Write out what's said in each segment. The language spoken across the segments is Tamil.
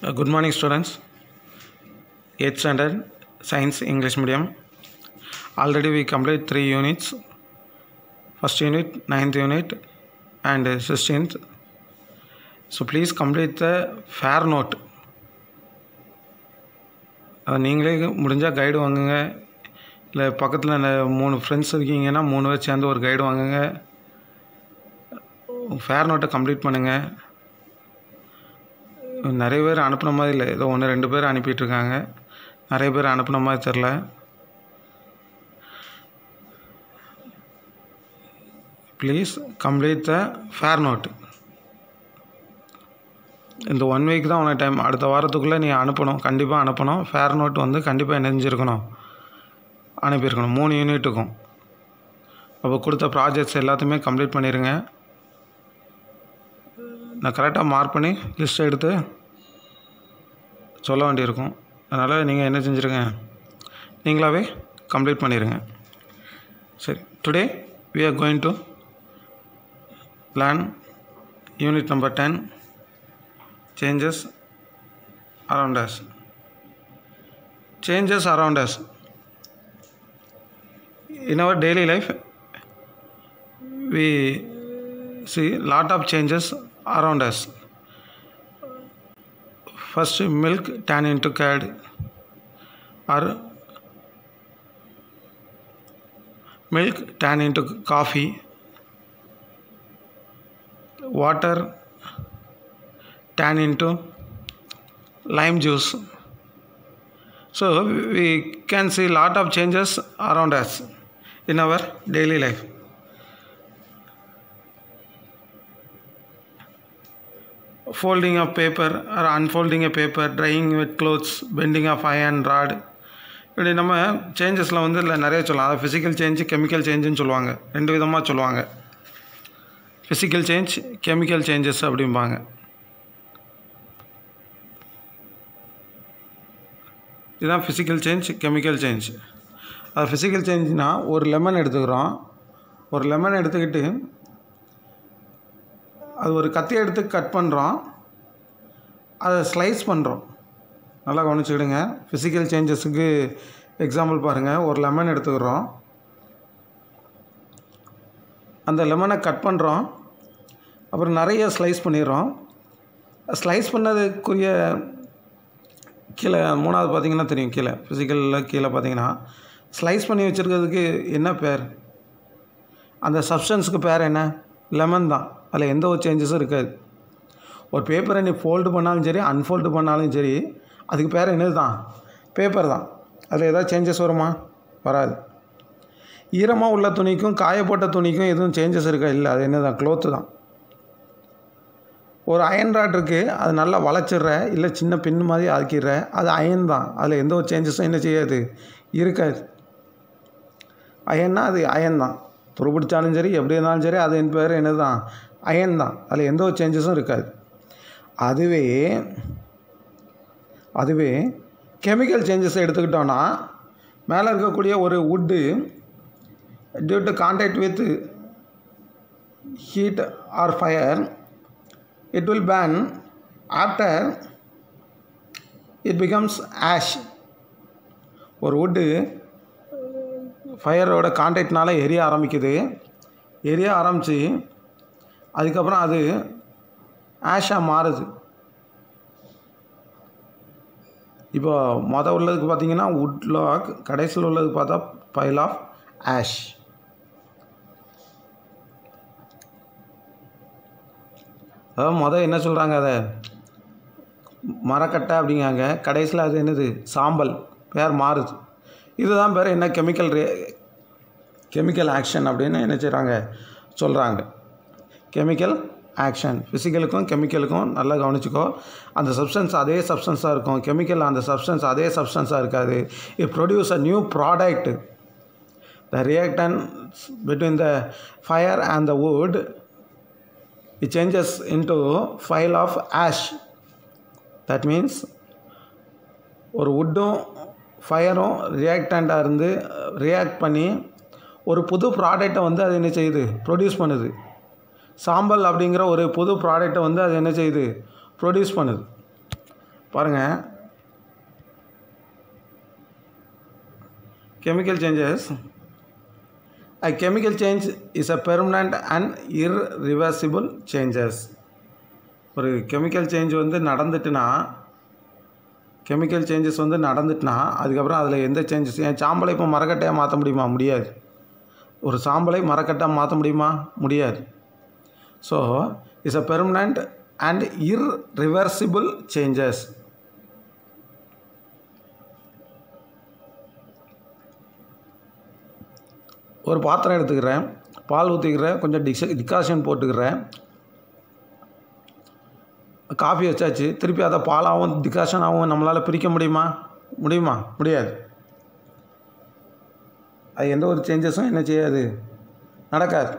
Good morning, students. 8th standard Science English Medium. Already we complete 3 units. First unit, 9th unit and 16th. So please complete the fair note. நீங்களே முடிஞ்சால் கைடு வாங்குங்க, இல்லை பக்கத்தில் 3 ஃப்ரெண்ட்ஸ் இருக்கீங்கன்னா 3 பேர் சேர்ந்து ஒரு கைடு வாங்குங்க. ஃபேர் நோட்டை கம்ப்ளீட் பண்ணுங்கள். நிறைய பேர் அனுப்பின மாதிரி இல்லை, ஏதோ 1-2 பேர் அனுப்பிட்டுருக்காங்க, நிறைய பேர் அனுப்பின மாதிரி தெரில. Please complete the fair note. இந்த 1 வீக் தான் உனக்கு டைம். அடுத்த வாரத்துக்குள்ளே நீ அனுப்பணும், கண்டிப்பாக அனுப்பணும். ஃபேர் நோட் வந்து கண்டிப்பாக இணைஞ்சிருக்கணும், அனுப்பியிருக்கணும் 3 யூனிட்டுக்கும். அப்போ கொடுத்த ப்ராஜெக்ட்ஸ் எல்லாத்தையுமே கம்ப்ளீட் பண்ணிடுங்க. நான் கரெக்டாக மார்க் பண்ணி லிஸ்ட் எடுத்து சொல்ல வேண்டியிருக்கும். அதனால் நீங்கள் என்ன செஞ்சுருங்க, நீங்களாகவே கம்ப்ளீட் பண்ணிடுங்க. சரி, today we are going to learn unit number 10, changes around us. Changes around us. In our daily life, we see lot of changes around us. First, milk turn into curd, or milk turn into coffee, water turn into lime juice. So we can see lot of changes around us in our daily life. Folding of paper or unfolding a paper, drying wet clothes, bending of iron rod. இப்படி நம்ம சேஞ்சஸில் வந்து இல்லை நிறைய சொல்லலாம். அதை ஃபிசிக்கல் சேஞ்சு, கெமிக்கல் சேஞ்சுன்னு சொல்லுவாங்க. 2 விதமாக சொல்லுவாங்க. ஃபிசிக்கல் சேஞ்ச், கெமிக்கல் சேஞ்சஸ் அப்படிம்பாங்க. இதுதான் ஃபிசிக்கல் சேஞ்ச், கெமிக்கல் சேஞ்ச். அது ஃபிசிக்கல் சேஞ்ச்னால் ஒரு லெமன் எடுத்துக்கிறோம். ஒரு லெமன் எடுத்துக்கிட்டு அது ஒரு கத்தி எடுத்து கட் பண்ணுறோம், அதை ஸ்லைஸ் பண்ணுறோம். நல்லா கவனிச்சுக்கிடுங்க. ஃபிசிக்கல் சேஞ்சஸுக்கு எக்ஸாம்பிள் பாருங்கள். ஒரு லெமன் எடுத்துக்கிறோம், அந்த லெமனை கட் பண்ணுறோம், அப்புறம் நிறைய ஸ்லைஸ் பண்ணிடுறோம். ஸ்லைஸ் பண்ணதுக்குரிய கீழே 3வது பார்த்திங்கன்னா தெரியும், கீழே ஃபிசிக்கலில் கீழே பார்த்திங்கன்னா ஸ்லைஸ் பண்ணி வச்சுருக்கிறதுக்கு என்ன பேர்? அந்த சப்ஸ்டன்ஸுக்கு பேர் என்ன? லெமன் தான். அதில் எந்த ஒரு சேஞ்சஸும் இருக்காது. ஒரு பேப்பரை நீ ஃபோல்டு பண்ணாலும் சரி, அன்ஃபோல்டு பண்ணாலும் சரி, அதுக்கு பேர் என்னது தான்? பேப்பர் தான். அதில் ஏதாவது சேஞ்சஸ் வருமா? வராது. ஈரமாக உள்ள துணிக்கும் காயப்பட்ட துணிக்கும் எதுவும் சேஞ்சஸ் இருக்கா? இல்லை. அது என்ன தான்? க்ளோத்து தான். ஒரு அயன் ராட் இருக்குது, அது நல்லா வளைச்சிட்ற, இல்லை சின்ன பின் மாதிரி ஆக்கிடுற, அது அயன் தான். அதில் எந்த ஒரு சேஞ்சஸும் என்ன செய்யாது? இருக்காது. அயன்னா அது அயன் தான். துருப்பிடிச்சாலும் சரி, எப்படி இருந்தாலும் சரி, அது என் பேர் என்னது தான்? அயன் தான். அதில் எந்த ஒரு சேஞ்சஸும் இருக்காது. அதுவே கெமிக்கல் சேஞ்சஸை எடுத்துக்கிட்டோன்னா, மேலே இருக்கக்கூடிய ஒரு wood due to contact with heat or fire, it will burn. After it becomes ash. ஒரு வுட்டு ஃபயரோட கான்டாக்ட்னால எரிய ஆரம்பிக்குது. எரிய ஆரம்பித்து அதுக்கப்புறம் அது ஆஷாக மாறுது. இப்போ மொதல் உள்ளதுக்கு பார்த்திங்கன்னா வுட் லாக், கடைசியில் உள்ளதுக்கு பார்த்தா பைல் ஆஃப் ஆஷ். அதாவது மொதல் என்ன சொல்கிறாங்க, அதை மரக்கட்டை அப்படிங்காங்க, கடைசியில் அது என்னது? சாம்பல். பேர் மாறுது. இதுதான் பேர் என்ன? கெமிக்கல் ஆக்ஷன் அப்படின்னு என்ன செய்கிறாங்க? சொல்கிறாங்க. Chemical action. ஃபிசிக்கலுக்கும் கெமிக்கலுக்கும் நல்லா கவனிச்சிக்கோ. அந்த சப்ஸ்டன்ஸ் அதே சப்ஸ்டன்ஸாக இருக்கும், கெமிக்கல் அந்த சப்ஸ்டன்ஸ் அதே சப்ஸ்டன்ஸாக இருக்காது. It produce a new product. The reactance between the fire and the would, it changes into pile of ash. That means ஒரு வுட்டும் ஃபயரும் ரியாக்டண்ட்டாக இருந்து ரியாக்ட் பண்ணி ஒரு புது ப்ராடக்டை வந்து அது என்ன செய்யுது? ப்ரொடியூஸ் பண்ணுது. சாம்பல் அப்படிங்கிற ஒரு புது ப்ராடக்டை வந்து அது என்ன செய்யுது? ப்ரொடியூஸ் பண்ணுது. பாருங்கள், chemical changes. A chemical change is a permanent and irreversible changes. ஒரு கெமிக்கல் சேஞ்ச் வந்து நடந்துட்டுனா, கெமிக்கல் சேஞ்சஸ் வந்து நடந்துட்டுனா அதுக்கப்புறம் அதில் எந்த சேஞ்சஸ், என் சாம்பலை இப்போ மரக்கட்டையாக மாற்ற முடியுமா? முடியாது. ஒரு சாம்பலை மரக்கட்டாக மாற்ற முடியுமா? முடியாது. So it's a permanent and irreversible changes. ஒரு பாத்திரம் எடுத்துக்கிறேன், பால் ஊற்றிக்கிறேன், கொஞ்சம் டிகாஷன் போட்டுக்கிறேன், காஃபி வச்சாச்சு. திருப்பி அதை பாலாகவும் டிகாஷனாகவும் நம்மளால் பிரிக்க முடியுமா? முடியாது. அது எந்த ஒரு சேஞ்சஸும் என்ன செய்யாது, நடக்காது.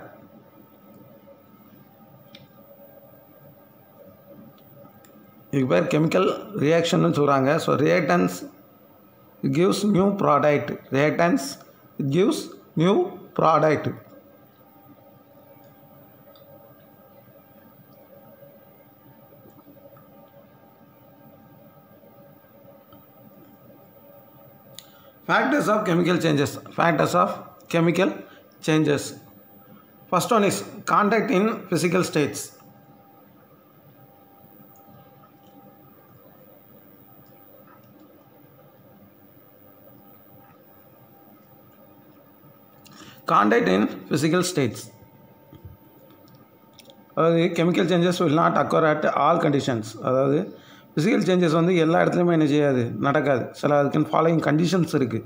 இதுக்கு பேர் கெமிக்கல் ரியாக்ஷன்னு சொல்கிறாங்க. So reactance gives new product. Reactants gives new product. Factors of chemical changes. Factors of chemical changes. First one is contact in physical states. Contact in physical states. அதாவது chemical changes will not occur at all conditions. அதாவது physical changes வந்து எல்லா இடத்துலையுமே என்ன செய்யாது, நடக்காது. சில அதுக்குன்னு ஃபாலோயிங் கண்டிஷன்ஸ் இருக்குது.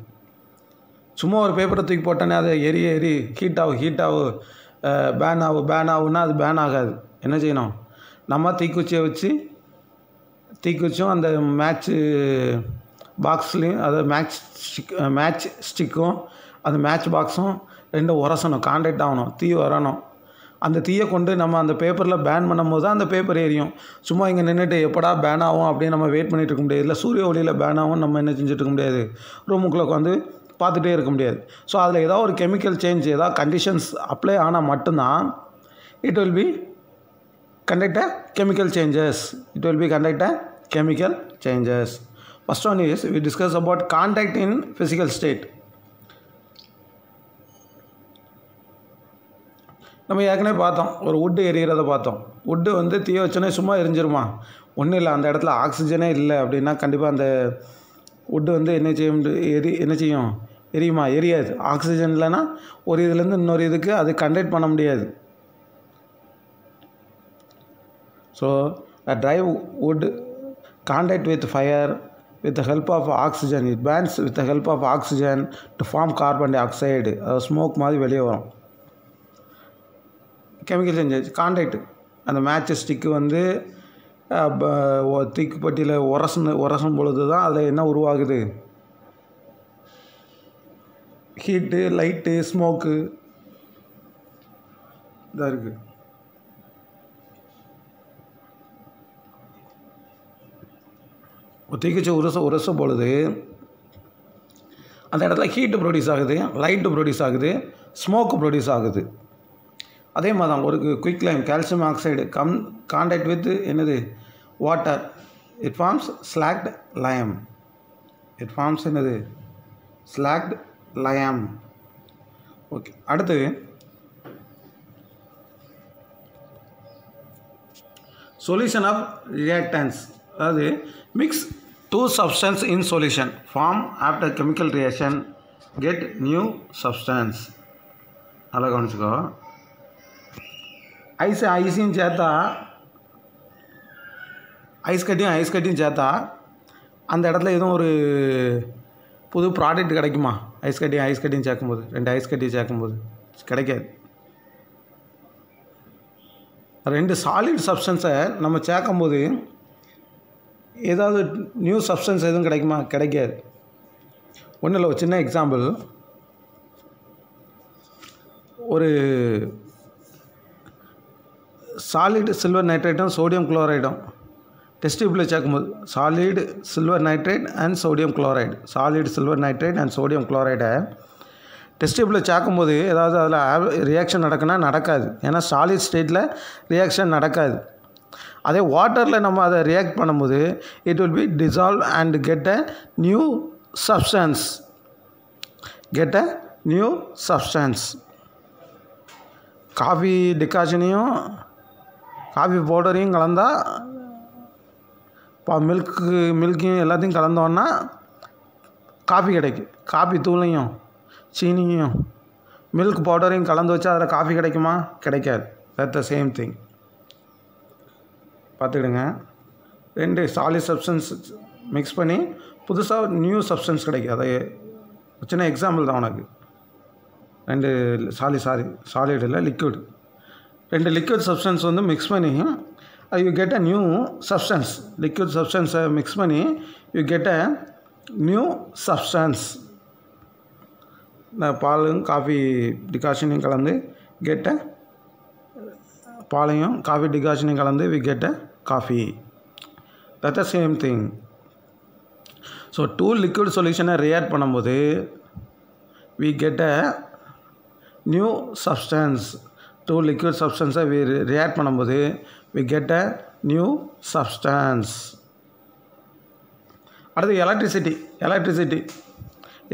சும்மா ஒரு பேப்பரை தூக்கி போட்டோன்னே அதை எரி ஹீட் ஆகும் பேன் ஆகுன்னா அது பேன் ஆகாது. என்ன செய்யணும், நம்ம தீக்குச்சியை வச்சு தீக்குச்சியும் அந்த மேட்ச்சு பாக்ஸ்லேயும் அது மேட்ச் ஸ்டிக்கும் அந்த மேட்ச் பாக்ஸும் ரெண்டும் உரசணும், கான்டாக்ட் ஆகணும், தீ வரணும். அந்த தீயை கொண்டு நம்ம அந்த பேப்பரில் பேன் பண்ணும்போது தான் அந்த பேப்பர் எரியும். சும்மா இங்கே நின்றுட்டு எப்படா பேன் ஆகும் அப்படின்னு நம்ம வெயிட் பண்ணிகிட்டு இருக்க முடியாது. இல்லை சூரிய ஒளியில் பேன் ஆகும் நம்ம என்ன செஞ்சுட்டு இருக்க முடியாது, ரூமுக்குள்ளே வந்து பார்த்துட்டே இருக்க முடியாது. ஸோ அதில் ஏதாவது ஒரு கெமிக்கல் சேஞ்ச், ஏதாவது கண்டிஷன்ஸ் அப்ளை ஆனால் மட்டும்தான் it will B conduct chemical changes. chemical changes. First one is we discuss about contact in physical state. நம்ம ஏற்கனவே பார்த்தோம், ஒரு வுட்டு எரிகிறத பார்த்தோம். வுட்டு வந்து தீய வச்சோன்னே சும்மா எரிஞ்சிருமா? ஒன்றும் இல்லை, அந்த இடத்துல ஆக்சிஜனே இல்லை அப்படின்னா கண்டிப்பாக அந்த வுட்டு வந்து என்ன செய்யும், எரியுமா? எரியாது. ஆக்சிஜன் இல்லைன்னா ஒரு இதுலேருந்து இன்னொரு இதுக்கு அது கண்டக்ட் பண்ண முடியாது. So dry wood contact with fire with the help of oxygen, it burns with the help of oxygen to form carbon dioxide. அது ஸ்மோக் மாதிரி வெளியே வரும். கெமிக்கல் சேஞ்சஸ் கான்டாக்ட், அந்த மேட்ச் ஸ்டிக்கு வந்து தீக்குப்பட்டியில் உரசும் பொழுது தான் அதில் என்ன உருவாகுது, ஹீட்டு, லைட்டு, ஸ்மோக்கு இதாக இருக்குது. தீக்குச்சி உரசும் பொழுது அந்த இடத்துல ஹீட்டு ப்ரொடியூஸ் ஆகுது, லைட்டு ப்ரொடியூஸ் ஆகுது, ஸ்மோக்கு ப்ரொடியூஸ் ஆகுது. அதே மாதிரி தான் ஒரு quick lime calcium oxide contact with என்னது water, it forms slaked lime. என்னது ஸ்லாக்ட் லயம். ஓகே, அடுத்து சொல்யூஷன் ஆஃப் ரியாக்டன்ஸ். அதாவது mix two substance in solution, form after chemical reaction, get new substance. நல்லா கவனிச்சுக்கோ. ஐஸையும் சேர்த்தா, ஐஸ் கட்டியும் சேர்த்தா அந்த இடத்துல எதுவும் ஒரு புது ப்ராடக்ட் கிடைக்குமா? ஐஸ் கட்டியும் சேர்க்கும்போது, ரெண்டு ஐஸ் கட்டியும் சேர்க்கும்போது கிடைக்காது. ரெண்டு சாலிட் சப்ஸ்டன்ஸை நம்ம சேர்க்கும்போது ஏதாவது நியூ சப்ஸ்டன்ஸ் எதுவும் கிடைக்குமா? கிடைக்காது. ஒன்றும் இல்லை, ஒரு சின்ன எக்ஸாம்பிள். ஒரு சாலிட் சில்வர் நைட்ரேட்டும் சோடியம் குளோரைடும் டெஸ்ட் டியூப்பில் சேர்க்கும்போது, solid silver nitrate and sodium குளோரைடை டெஸ்ட் டியூப்பில் சேர்க்கும்போது ஏதாவது அதில் ரியாக்ஷன் நடக்குன்னா நடக்காது. ஏன்னா சாலிட் ஸ்டேட்டில் ரியாக்ஷன் நடக்காது. அதே வாட்டரில் நம்ம அதை ரியாக்ட் பண்ணும்போது it will be dissolve and get a new substance. Coffee டிகாஷனையும் காஃபி பவுடரையும் கலந்தால் இப்போ மில்க்கையும் எல்லாத்தையும் கலந்தோன்னா காஃபி கிடைக்கும். காஃபி தூளையும் சீனியும் மில்க் பவுடரையும் கலந்து வச்சா அதில் காஃபி கிடைக்குமா? கிடைக்காது. That the same thing. பார்த்துக்கிடுங்க. 2 சாலிட் சப்ஸ்டன்ஸ் மிக்ஸ் பண்ணி புதுசாக நியூ சப்ஸ்டன்ஸ் கிடைக்கும். அதை சின்ன எக்ஸாம்பிள் தான் உனக்கு. 2 சாலிட் இல்லை லிக்விட், 2 லிக்விட் சப்ஸ்டன்ஸ் வந்து மிக்ஸ் பண்ணி you get a new substance. Liquid சப்ஸ்டன்ஸை மிக்ஸ் பண்ணி you get a new substance. இந்த பாலும் காஃபி டிகாஷனையும் கலந்து கெட்ட பாலையும் காஃபி டிகாஷனையும் கலந்து we get a coffee. That the same thing. So 2 liquid சொல்யூஷனை ரியாக்ட் பண்ணும்போது we get a new substance. 2 liquid சப்ஸ்டன்ஸை ரியாக்ட் பண்ணும்போது we get a new substance. அடுத்து எலக்ட்ரிசிட்டி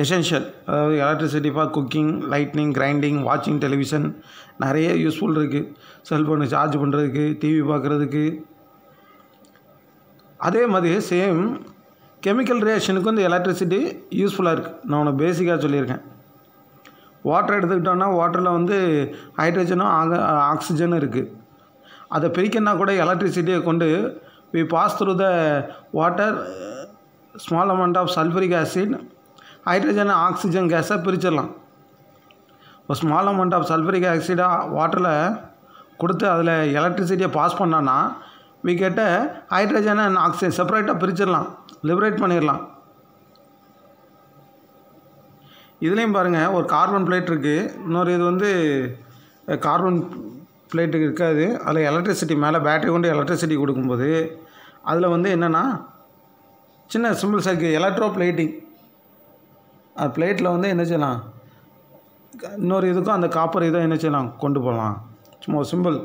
எசென்ஷியல். அதாவது electricity for cooking, lightning, grinding, வாட்சிங் டெலிவிஷன், நிறைய யூஸ்ஃபுல் இருக்குது. செல்ஃபோனு சார்ஜ் பண்ணுறதுக்கு, டிவி பார்க்குறதுக்கு. அதே மாதிரி சேம் கெமிக்கல் ரியாக்ஷனுக்கு வந்து எலக்ட்ரிசிட்டி யூஸ்ஃபுல்லாக இருக்குது. நான் உனக்கு பேசிக்காக சொல்லியிருக்கேன். வாட்டர் எடுத்துக்கிட்டோன்னா வாட்டரில் வந்து ஹைட்ரஜனும் ஆக்சிஜனும் இருக்குது. அதை பிரிக்கணுன்னா கூட எலக்ட்ரிசிட்டியை கொண்டு we pass through the water small amount of sulphuric acid, hydrogen oxygen கேஸை பிரிச்சிடலாம். ஒரு ஸ்மால் அமௌண்ட் ஆஃப் சல்ஃபரிக் ஆக்சைடாக வாட்டரில் கொடுத்து அதில் எலக்ட்ரிசிட்டியை பாஸ் பண்ணோன்னா we get hydrogen and oxygen செப்பரேட்டாக பிரிச்சிடலாம், லிபரேட் பண்ணிடலாம். இதுலேயும் பாருங்கள், ஒரு கார்பன் பிளேட் இருக்குது, இன்னொரு இது வந்து கார்பன் பிளேட்டுக்கு இருக்காது. அதில் எலக்ட்ரிசிட்டி மேலே பேட்டரி கொண்டு எலக்ட்ரிசிட்டி கொடுக்கும்போது அதில் வந்து என்னென்னா சின்ன சிம்பிள்ஸ் இருக்குது. Electro plating. அந்த பிளேட்டில் வந்து என்ன செய்யலாம், இன்னொரு இதுக்கும் அந்த காப்பர் இதை என்ன செய்யலாம், கொண்டு போகலாம். சும்மா சிம்பிள்.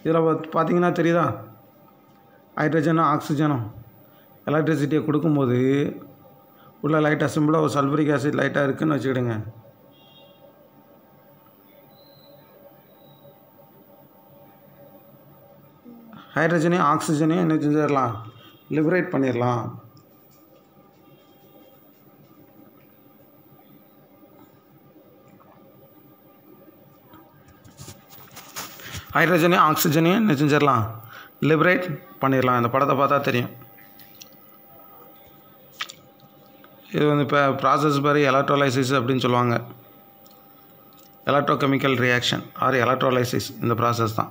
இதில் பார்த்தீங்கன்னா தெரியுதா, ஹைட்ரஜனும் ஆக்சிஜனும் எலக்ட்ரிசிட்டியை கொடுக்கும்போது உள்ள லைட்டாக சிம்பிளாக ஒரு சல்ஃபரிக் ஆசிட் லைட்டாக இருக்குதுன்னு வச்சுக்கிடுங்க. ஹைட்ரஜனையும் ஆக்சிஜனையும் என்ன செஞ்சிடலாம், லிபரேட் பண்ணிடலாம். ஹைட்ரஜனையும் ஆக்சிஜனையும் என்ன செஞ்சிடலாம், லிபரேட் பண்ணிடலாம். இந்த படத்தை பார்த்தா தெரியும். இது வந்து இப்போ ப்ராசஸ் பாரு எலக்ட்ரோலைசிஸ் அப்படின்னு சொல்லுவாங்க. எலக்ட்ரோகெமிக்கல் ரியாக்ஷன் ஆர் எலக்ட்ரோலைசிஸ் இந்த ப்ராசஸ் தான்.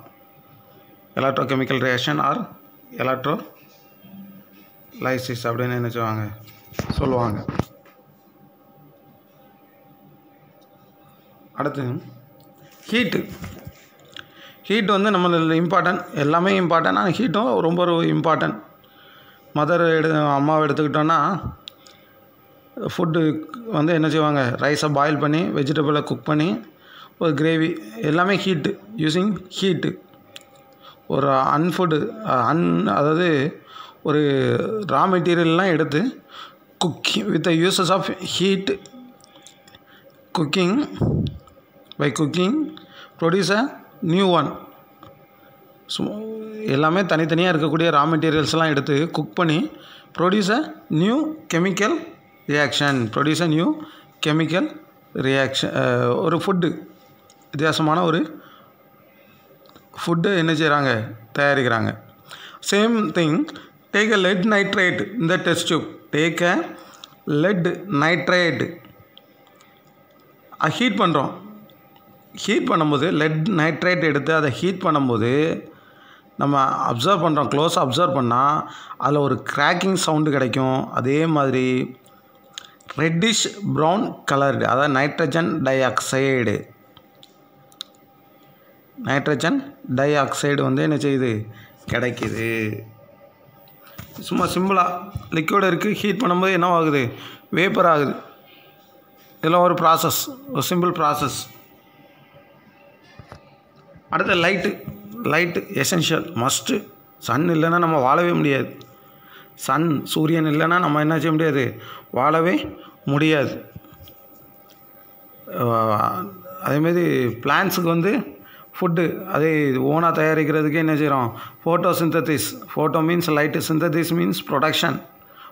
எலக்ட்ரோகெமிக்கல் ரியாக்ஷன் ஆர் எலக்ட்ரோலைசிஸ் அப்படின்னு என்ன சொல்லுவாங்க. அடுத்து ஹீட் வந்து நம்ம இம்பார்ட்டன்ட், எல்லாமே இம்பார்ட்டன்ட். ஆனால் ஹீட்டும் ரொம்ப இம்பார்ட்டன்ட். அம்மாவை எடுத்துக்கிட்டோன்னா ஃபுட்டு வந்து என்ன செய்வாங்க, ரைஸை பாயில் பண்ணி வெஜிடபிளை குக் பண்ணி ஒரு கிரேவி, எல்லாமே ஹீட்டு, யூஸிங் ஹீட்டு. ஒரு அதாவது ஒரு ரா மெட்டீரியல்லாம் எடுத்து cooking with the uses of heat by cooking produce a new one. எல்லாமே தனித்தனியாக இருக்கக்கூடிய ரா மெட்டீரியல்ஸ்லாம் எடுத்து குக் பண்ணி produce a new chemical reaction. ஒரு ஃபுட்டு, வித்தியாசமான ஒரு ஃபுட்டு என்ன செய்கிறாங்க, தயாரிக்கிறாங்க. Same thing, take a lead nitrate இந்த test tube. Take a lead nitrate. Heat பண்ணுறோம். ஹீட் பண்ணும்போது லெட் நைட்ரேட் எடுத்து அதை ஹீட் பண்ணும்போது நம்ம அப்சர்வ் பண்ணுறோம், க்ளோஸாக அப்சர்வ் பண்ணால் அதில் ஒரு கிராக்கிங் சவுண்டு கிடைக்கும். அதே மாதிரி ரெட்டிஷ் ப்ரௌன் கலர்டு, அதாவது நைட்ரஜன் டை ஆக்சைடு வந்து என்ன செய்யுது, கிடைக்குது. சும்மா சிம்பிளாக லிக்விட் இருக்குது, ஹீட் பண்ணும்போது என்ன ஆகுது, வேப்பர் ஆகுது. இதெல்லாம் ஒரு ப்ராசஸ், ஒரு சிம்பிள் ப்ராசஸ். அடுத்த லைட் எசென்ஷியல் மஸ்ட்டு. சன் இல்லைன்னா நம்ம வாழவே முடியாது. சூரியன் இல்லைன்னா நம்ம என்ன செய்ய முடியாது, வாழவே முடியாது. அதேமாரி பிளான்ஸுக்கு வந்து ஃபுட்டு அதே ஓனாக தயாரிக்கிறதுக்கு என்ன செய்கிறோம், photosynthesis. Photo means light, synthesis means production.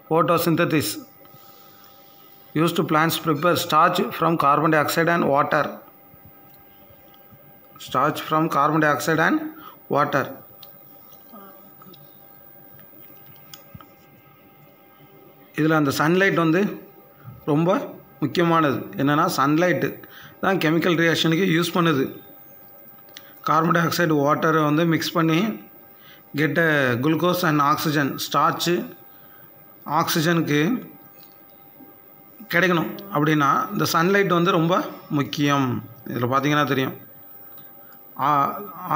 Photosynthesis used to plants prepare starch from carbon dioxide and water. Starch from carbon dioxide and water. இதில் அந்த சன்லைட் வந்து ரொம்ப முக்கியமானது. என்னென்னா சன்லைட்டு தான் கெமிக்கல் ரியாக்ஷனுக்கு யூஸ் பண்ணுது. கார்பன் டை ஆக்சைடு வாட்டரை வந்து மிக்ஸ் பண்ணி கெட்ட குளுக்கோஸ் அண்ட் ஆக்சிஜன். ஸ்டார்ச்சு ஆக்சிஜனுக்கு கிடைக்கணும் அப்படின்னா இந்த சன்லைட் வந்து ரொம்ப முக்கியம். இதில் பார்த்திங்கன்னா தெரியும்,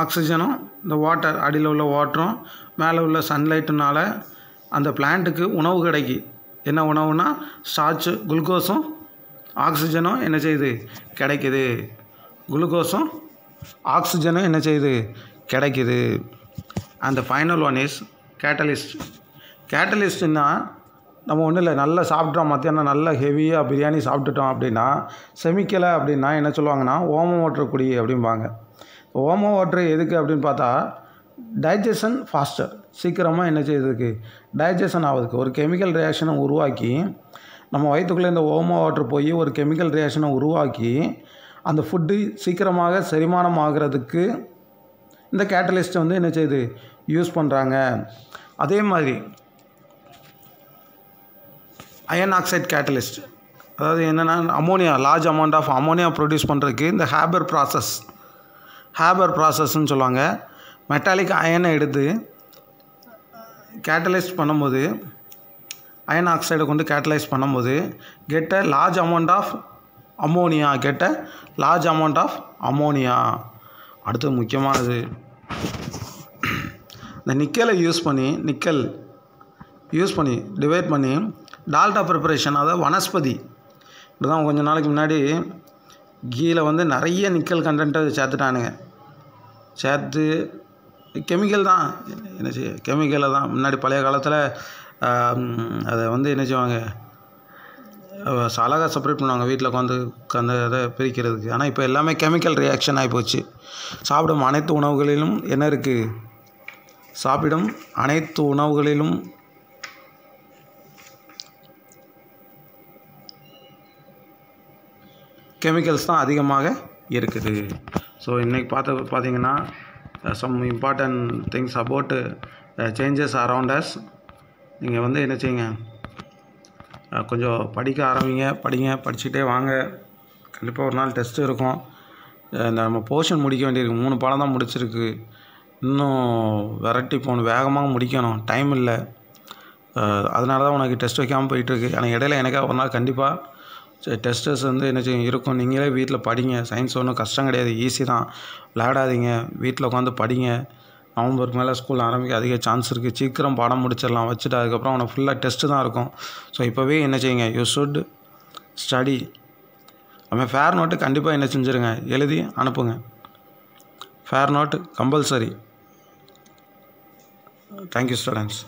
ஆக்சிஜனும் இந்த வாட்டர், அடியில் உள்ள வாட்டரும் மேலே உள்ள சன்லைட்டுனால அந்த பிளான்ட்டுக்கு உணவு கிடைக்கி. என்ன உணவுனா ஸ்டார்ச்சு, குளுக்கோஸும் ஆக்சிஜனும் என்ன செய்யுது, கிடைக்குது. குளுக்கோஸும் ஆக்சிஜனும் என்ன செய்யுது, கிடைக்குது. அந்த ஃபைனல் ஒன் இஸ் கேட்டலிஸ்ட். கேட்டலிஸ்ட்னா நம்ம ஒன்றும் இல்லை, நல்லா சாப்பிட்டோம், மத்தியானம் நல்லா ஹெவியாக பிரியாணி சாப்பிட்டுட்டோம் அப்படின்னா செமிக்கலை அப்படின்னா என்ன சொல்லுவாங்கன்னா ஓமம் ஓட்டக்கூடிய அப்படிம்பாங்க. ஓமம் ஓட்டுற எதுக்கு அப்படின்னு பார்த்தா டைஜஷன் ஃபாஸ்டர், சீக்கிரமாக என்ன செய்யுறதுக்கு, டைஜஷன் ஆகுதுக்கு. ஒரு கெமிக்கல் ரியாக்ஷனை உருவாக்கி நம்ம வயிற்றுக்குள்ளே இந்த ஓமம் வாட்டர் போய் ஒரு கெமிக்கல் ரியாக்ஷனை உருவாக்கி அந்த ஃபுட்டு சீக்கிரமாக செரிமானம் ஆகிறதுக்கு இந்த கேட்டலிஸ்ட்டை வந்து என்ன செய்யுது, யூஸ் பண்ணுறாங்க. அதே மாதிரி அயன் ஆக்சைடு கேட்டலிஸ்ட், அதாவது என்னென்னா ammonia, large amount of ammonia produce பண்ணுறதுக்கு இந்த ஹேபர் ப்ராசஸ்ன்னு சொல்லுவாங்க. மெட்டாலிக் அயனை எடுத்து கேட்டலைஸ் பண்ணும்போது, அயன் ஆக்சைடை கொண்டு கேட்டலைஸ் பண்ணும்போது get a large amount of ammonia. அடுத்து முக்கியமானது இந்த நிக்கல் யூஸ் பண்ணி டிவைட் பண்ணி டால்டா ப்ரிப்பரேஷன், அதாவது வனஸ்பதி. இப்படி தான் கொஞ்சம் நாளைக்கு முன்னாடி கீழே வந்து நிறைய நிக்கல் கண்டென்ட்டை சேர்த்துட்டானுங்க. சேர்த்து கெமிக்கல் தான், என்ன செய்ய, கெமிக்கலை தான். முன்னாடி பழைய காலத்தில் அதை வந்து என்ன செய்வாங்க, அழகாக செப்பரேட் பண்ணுவாங்க வீட்டில் உட்காந்து அந்த இதை பிரிக்கிறதுக்கு. ஆனால் இப்போ எல்லாமே கெமிக்கல் ரியாக்ஷன் ஆகிப்போச்சு. சாப்பிடும் அனைத்து உணவுகளிலும் என்ன இருக்குது, கெமிக்கல்ஸ் தான் அதிகமாக இருக்குது. ஸோ இன்றைக்கி பார்த்தீங்கன்னா some important things about changes around us. நீங்கள் வந்து என்ன செய்யுங்க, கொஞ்சம் படிக்க ஆரம்பிங்க, படிச்சுக்கிட்டே வாங்க. கண்டிப்பாக ஒரு நாள் டெஸ்ட்டு இருக்கும். இந்த நம்ம போர்ஷன் முடிக்க வேண்டியிருக்கு, 3 பாடம் தான் முடிச்சிருக்கு. இன்னும் விரட்டி போகணும், வேகமாக முடிக்கணும், டைம் இல்லை. அதனால தான் உனக்கு டெஸ்ட் வைக்காமல் போயிட்டுருக்கு. ஆனால் இடையில எனக்காக ஒரு நாள் கண்டிப்பாக டெஸ்டர்ஸ் வந்து என்ன செய்யும் இருக்கும். நீங்களே வீட்டில் படிங்க. சயின்ஸ் ஒன்றும் கஷ்டம் கிடையாது, ஈஸி தான். விளையாடாதீங்க, வீட்டில் உட்காந்து படிங்க. நவம்பருக்கு மேலே ஸ்கூல் ஆரம்பிக்க அதிக சான்ஸ் இருக்குது. சீக்கிரம் பாடம் முடிச்சிடலாம் வச்சுட்டு, அதுக்கப்புறம் அவனை ஃபுல்லாக டெஸ்ட்டு தான் இருக்கும். ஸோ இப்போவே என்ன செய்யுங்க, யூ ஷுட் ஸ்டடி. அவன் ஃபேர் நோட்டு கண்டிப்பாக என்ன செஞ்சுருங்க, எழுதி அனுப்புங்க. Fair note compulsory. Thank you students.